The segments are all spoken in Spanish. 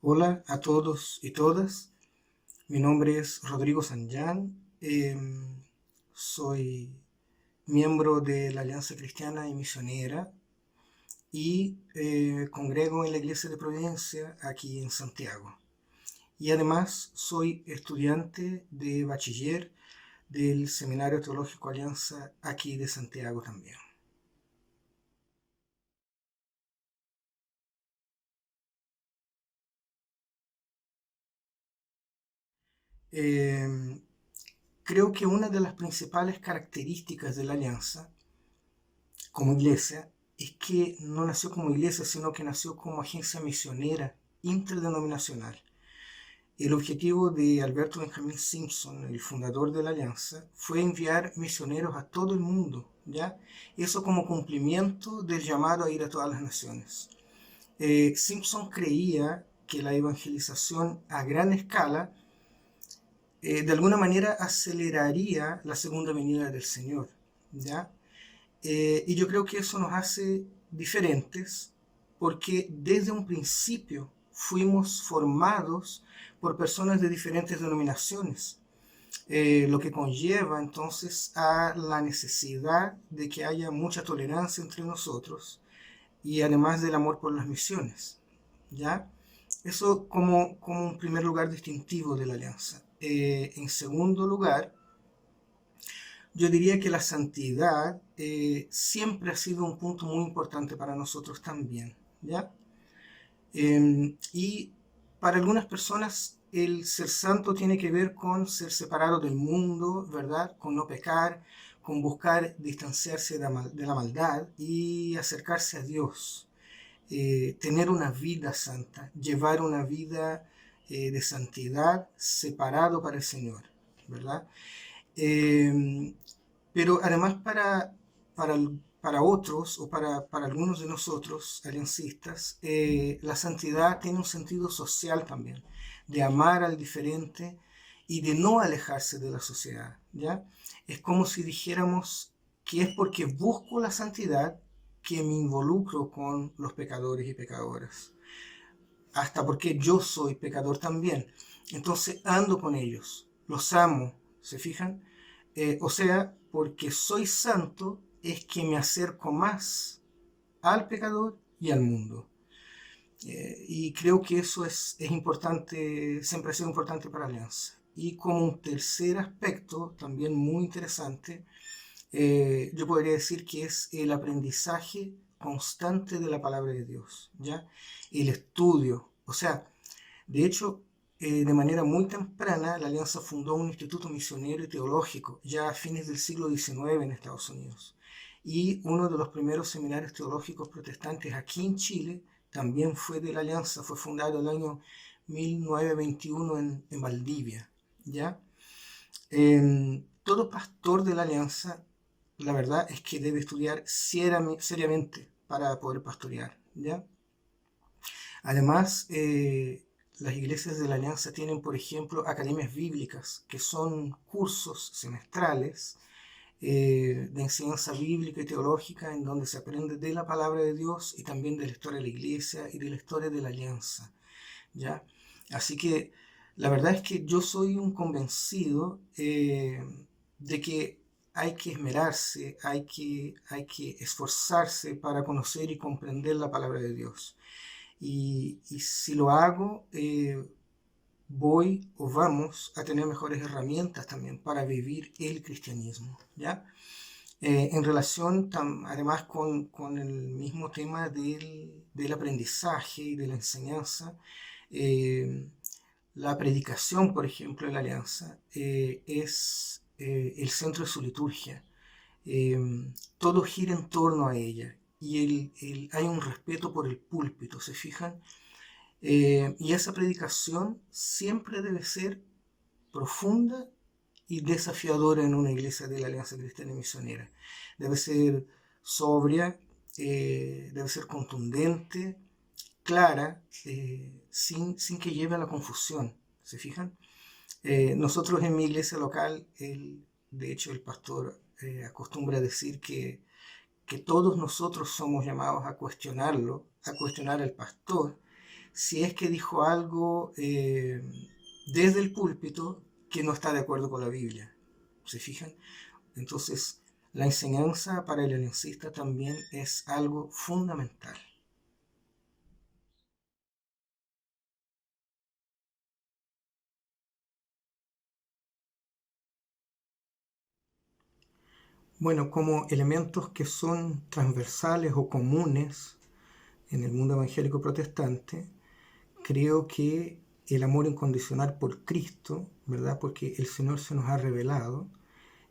Hola a todos y todas. Mi nombre es Rodrigo Sanján. Soy miembro de la Alianza Cristiana y Misionera y congrego en la Iglesia de Providencia aquí en Santiago. Y además soy estudiante de bachiller del Seminario Teológico Alianza aquí de Santiago también. Eh, Creo que una de las principales características de la Alianza como iglesia es que no nació como iglesia, sino que nació como agencia misionera interdenominacional. El objetivo de Alberto Benjamin Simpson, el fundador de la Alianza, fue enviar misioneros a todo el mundo, ¿ya? Eso como cumplimiento del llamado a ir a todas las naciones. Simpson creía que la evangelización a gran escala de alguna manera aceleraría la segunda venida del Señor, ¿ya? Y yo creo que eso nos hace diferentes porque desde un principio fuimos formados por personas de diferentes denominaciones, lo que conlleva entonces a la necesidad de que haya mucha tolerancia entre nosotros y además del amor por las misiones, ¿ya? Eso como un primer lugar distintivo de la alianza. En segundo lugar, yo diría que la santidad siempre ha sido un punto muy importante para nosotros también, ¿ya? Y para algunas personas el ser santo tiene que ver con ser separado del mundo, ¿verdad? Con no pecar, con buscar distanciarse de la maldad y acercarse a Dios. Tener una vida santa, llevar una vida de santidad separado para el Señor, ¿verdad? Eh, pero además para, para otros o para algunos de nosotros, aliancistas, la santidad tiene un sentido social también, de amar al diferente y de no alejarse de la sociedad, ¿ya? Es como si dijéramos que es porque busco la santidad que me involucro con los pecadores y pecadoras, hasta porque yo soy pecador también. Entonces ando con ellos, los amo, ¿se fijan? O sea, porque soy santo es que me acerco más al pecador y al mundo. Y creo que eso es importante, siempre ha sido importante para Alianza. Y como un tercer aspecto, también muy interesante, yo podría decir que es el aprendizaje constante de la palabra de Dios, ¿ya? El estudio. O sea, de hecho, de manera muy temprana, la Alianza fundó un instituto misionero y teológico, ya a fines del siglo XIX en Estados Unidos. Y uno de los primeros seminarios teológicos protestantes aquí en Chile también fue de la Alianza, fue fundado el año 1921 en Valdivia, ¿ya? Todo pastor de la Alianza, la verdad es que debe estudiar seriamente para poder pastorear, ¿ya? Además, las iglesias de la Alianza tienen, por ejemplo, academias bíblicas, que son cursos semestrales de enseñanza bíblica y teológica en donde se aprende de la palabra de Dios y también de la historia de la iglesia y de la historia de la Alianza, ¿ya? Así que la verdad es que yo soy un convencido de que hay que esmerarse, hay que esforzarse para conocer y comprender la palabra de Dios. Y si lo hago, voy o vamos a tener mejores herramientas también para vivir el cristianismo, ¿ya? En relación además con el mismo tema del aprendizaje y de la enseñanza, eh, la predicación, por ejemplo, en la Alianza, es el centro de su liturgia. Eh, Todo gira en torno a ella y hay un respeto por el púlpito, ¿se fijan? Y esa predicación siempre debe ser profunda y desafiadora en una iglesia de la Alianza Cristiana y Misionera. Debe ser sobria, debe ser contundente, clara, sin que lleve a la confusión. ¿Se fijan? Nosotros en mi iglesia local, de hecho el pastor acostumbra a decir que todos nosotros somos llamados a cuestionarlo, a cuestionar al pastor, si es que dijo algo desde el púlpito que no está de acuerdo con la Biblia. ¿Se fijan? Entonces, la enseñanza para el aliancista también es algo fundamental. Bueno, como elementos que son transversales o comunes en el mundo evangélico protestante, creo que el amor incondicional por Cristo, ¿verdad? Porque el Señor se nos ha revelado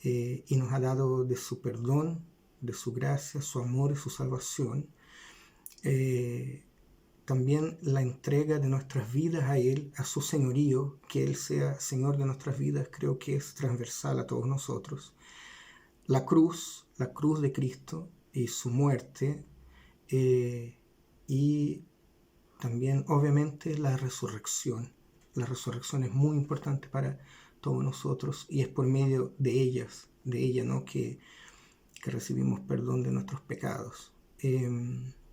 y nos ha dado de su perdón, de su gracia, su amor y su salvación. También la entrega de nuestras vidas a Él, a su señorío, que Él sea Señor de nuestras vidas, creo que es transversal a todos nosotros. La cruz de Cristo y su muerte, y también obviamente la resurrección. La resurrección es muy importante para todos nosotros y es por medio de ella, ¿no? que recibimos perdón de nuestros pecados.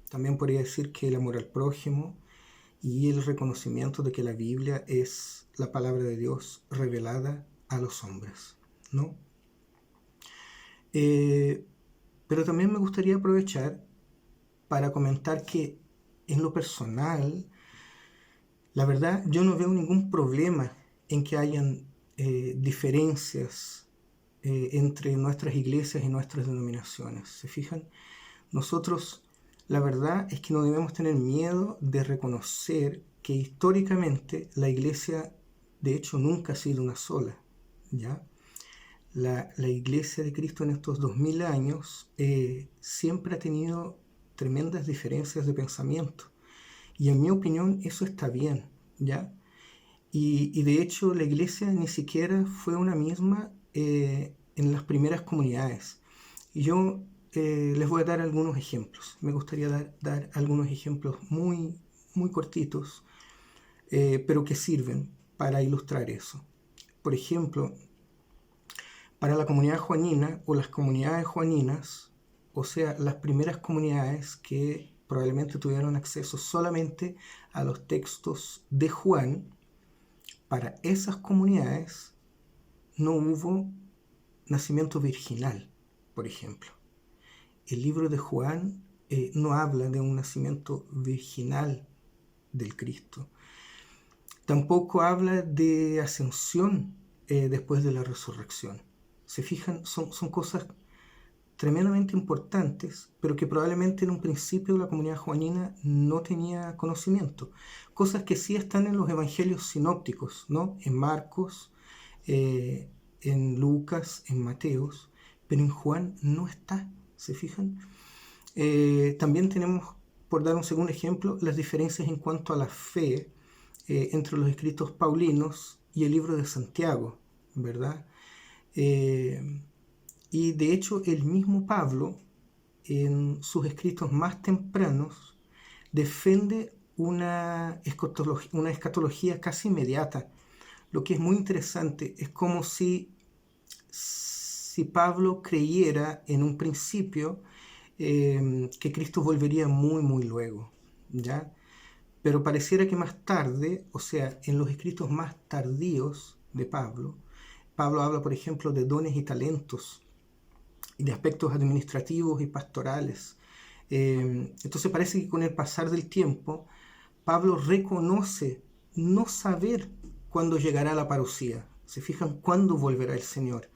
También podría decir que el amor al prójimo y el reconocimiento de que la Biblia es la palabra de Dios revelada a los hombres, ¿no? Pero también me gustaría aprovechar para comentar que en lo personal, la verdad, yo no veo ningún problema en que hayan diferencias entre nuestras iglesias y nuestras denominaciones. ¿Se fijan? Nosotros, la verdad es que no debemos tener miedo de reconocer que históricamente la iglesia, de hecho, nunca ha sido una sola, ¿ya? La iglesia de Cristo en estos 2000 años siempre ha tenido tremendas diferencias de pensamiento. Y en mi opinión eso está bien, ¿ya? Y de hecho la iglesia ni siquiera fue una misma en las primeras comunidades. Y yo les voy a dar algunos ejemplos. Me gustaría dar algunos ejemplos muy, muy cortitos, pero que sirven para ilustrar eso. Por ejemplo, para la comunidad juanina o las comunidades juaninas, o sea, las primeras comunidades que probablemente tuvieron acceso solamente a los textos de Juan, para esas comunidades no hubo nacimiento virginal, por ejemplo. El libro de Juan no habla de un nacimiento virginal del Cristo. Tampoco habla de ascensión después de la resurrección. ¿Se fijan? Son cosas tremendamente importantes, pero que probablemente en un principio la comunidad juanina no tenía conocimiento. Cosas que sí están en los evangelios sinópticos, ¿no? En Marcos, en Lucas, en Mateos, pero en Juan no está. ¿Se fijan? También tenemos, por dar un segundo ejemplo, las diferencias en cuanto a la fe entre los escritos paulinos y el libro de Santiago, ¿verdad? Y de hecho el mismo Pablo, en sus escritos más tempranos, defiende una escatología casi inmediata. Lo que es muy interesante es como si Pablo creyera en un principio que Cristo volvería muy, muy luego, ¿ya? Pero pareciera que más tarde, o sea, en los escritos más tardíos de Pablo, Pablo habla, por ejemplo, de dones y talentos y de aspectos administrativos y pastorales. Entonces parece que con el pasar del tiempo, Pablo reconoce no saber cuándo llegará la parucía. ¿Se fijan? ¿Cuándo volverá el Señor?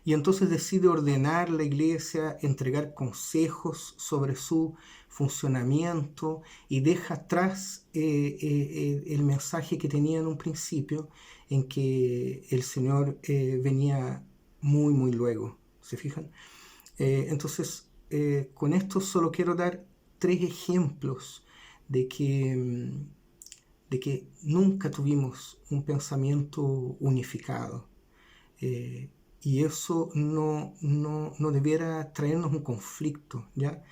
Y entonces decide ordenar la iglesia, entregar consejos sobre su funcionamiento y deja atrás el mensaje que tenía en un principio en que el Señor venía muy, muy luego. ¿Se fijan? Entonces, con esto solo quiero dar 3 ejemplos de que nunca tuvimos un pensamiento unificado. Y eso no debiera traernos un conflicto, ¿ya?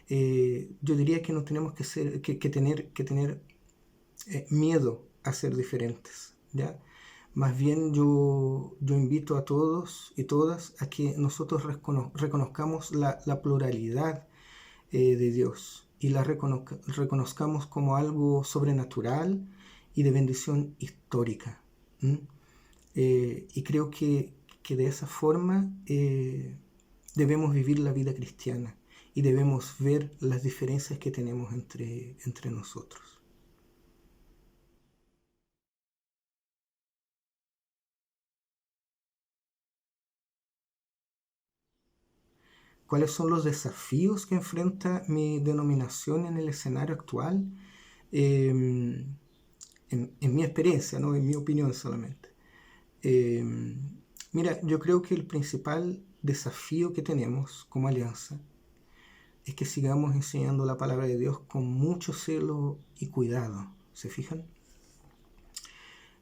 Yo diría que no tenemos que tener miedo a ser diferentes, ¿ya? Más bien yo invito a todos y todas a que nosotros reconozcamos la pluralidad de Dios. y la reconozcamos como algo sobrenatural y de bendición histórica. Y creo que de esa forma debemos vivir la vida cristiana y debemos ver las diferencias que tenemos entre nosotros. ¿Cuáles son los desafíos que enfrenta mi denominación en el escenario actual? En mi experiencia, ¿no? En mi opinión solamente. Mira, yo creo que el principal desafío que tenemos como alianza es que sigamos enseñando la palabra de Dios con mucho celo y cuidado. ¿Se fijan?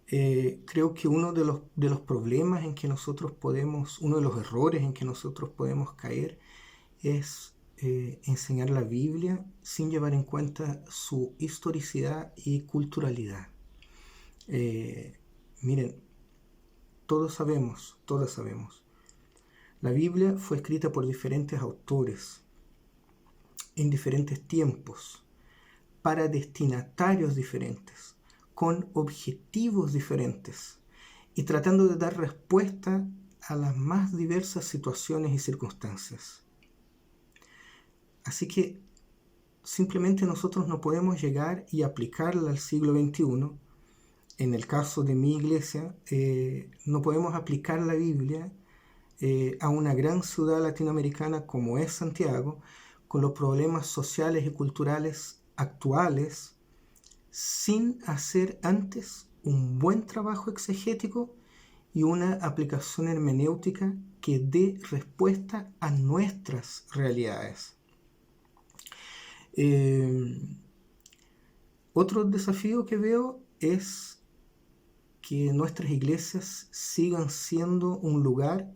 Creo que uno de los problemas en que nosotros podemos, uno de los errores en que nosotros podemos caer es enseñar la Biblia sin llevar en cuenta su historicidad y culturalidad. Miren, todas sabemos, la Biblia fue escrita por diferentes autores en diferentes tiempos, para destinatarios diferentes, con objetivos diferentes y tratando de dar respuesta a las más diversas situaciones y circunstancias. Así que simplemente nosotros no podemos llegar y aplicarla al siglo XXI. En el caso de mi iglesia, no podemos aplicar la Biblia a una gran ciudad latinoamericana como es Santiago, con los problemas sociales y culturales actuales, sin hacer antes un buen trabajo exegético y una aplicación hermenéutica que dé respuesta a nuestras realidades. Otro desafío que veo es que nuestras iglesias sigan siendo un lugar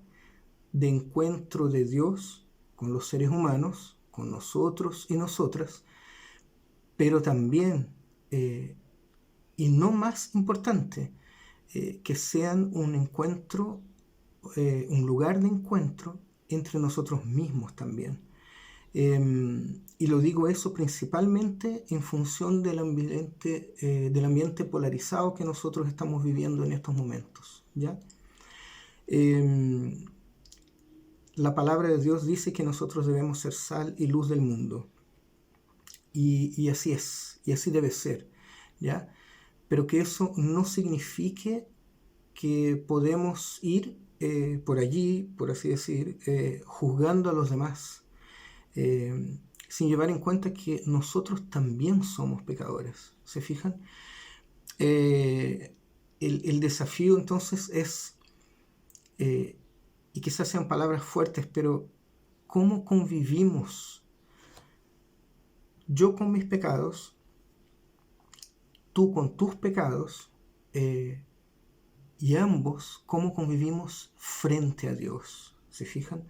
de encuentro de Dios con los seres humanos, con nosotros y nosotras, pero también, y no más importante, que sean un encuentro, un lugar de encuentro entre nosotros mismos también. Y lo digo eso principalmente en función del ambiente polarizado que nosotros estamos viviendo en estos momentos, ¿ya? La palabra de Dios dice que nosotros debemos ser sal y luz del mundo. Y así es, y así debe ser, ¿ya? Pero que eso no signifique que podemos ir por allí, por así decir, juzgando a los demás, sin llevar en cuenta que nosotros también somos pecadores. ¿Se fijan? El desafío entonces es, y quizás sean palabras fuertes, pero ¿cómo convivimos? Yo con mis pecados, tú con tus pecados, y ambos cómo convivimos frente a Dios. ¿Se fijan?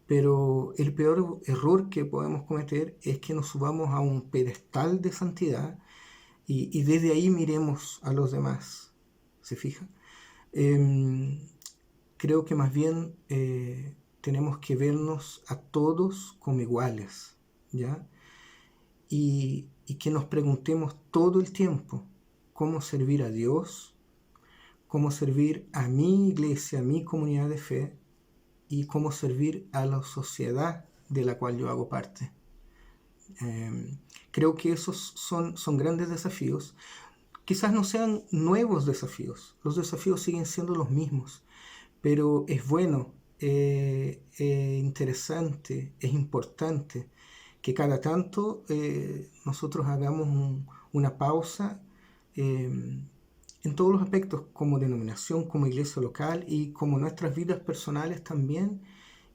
Pero el peor error que podemos cometer es que nos subamos a un pedestal de santidad y desde ahí miremos a los demás. ¿Se fijan? Creo que más bien tenemos que vernos a todos como iguales, ¿ya? Y que nos preguntemos todo el tiempo cómo servir a Dios, cómo servir a mi iglesia, a mi comunidad de fe y cómo servir a la sociedad de la cual yo hago parte. Creo que esos son grandes desafíos. Quizás no sean nuevos desafíos, los desafíos siguen siendo los mismos, pero es bueno, interesante, es importante que cada tanto nosotros hagamos una pausa en todos los aspectos, como denominación, como iglesia local y como nuestras vidas personales también,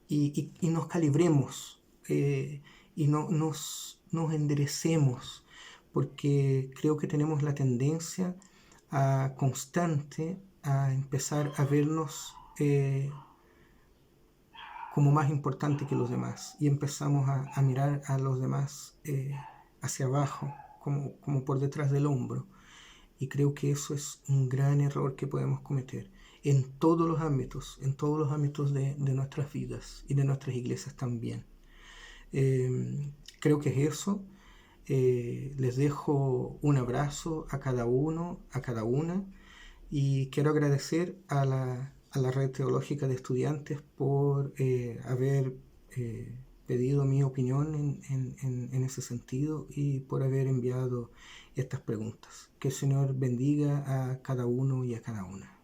y nos calibremos y nos enderecemos, porque creo que tenemos la tendencia constante a empezar a vernos como más importante que los demás y empezamos a mirar a los demás hacia abajo, como por detrás del hombro. Y creo que eso es un gran error que podemos cometer en todos los ámbitos de nuestras vidas y de nuestras iglesias también. Creo que es eso. Les dejo un abrazo a cada uno, a cada una, y quiero agradecer a la Red Teológica de Estudiantes por haber pedido mi opinión en ese sentido y por haber enviado estas preguntas. Que el Señor bendiga a cada uno y a cada una.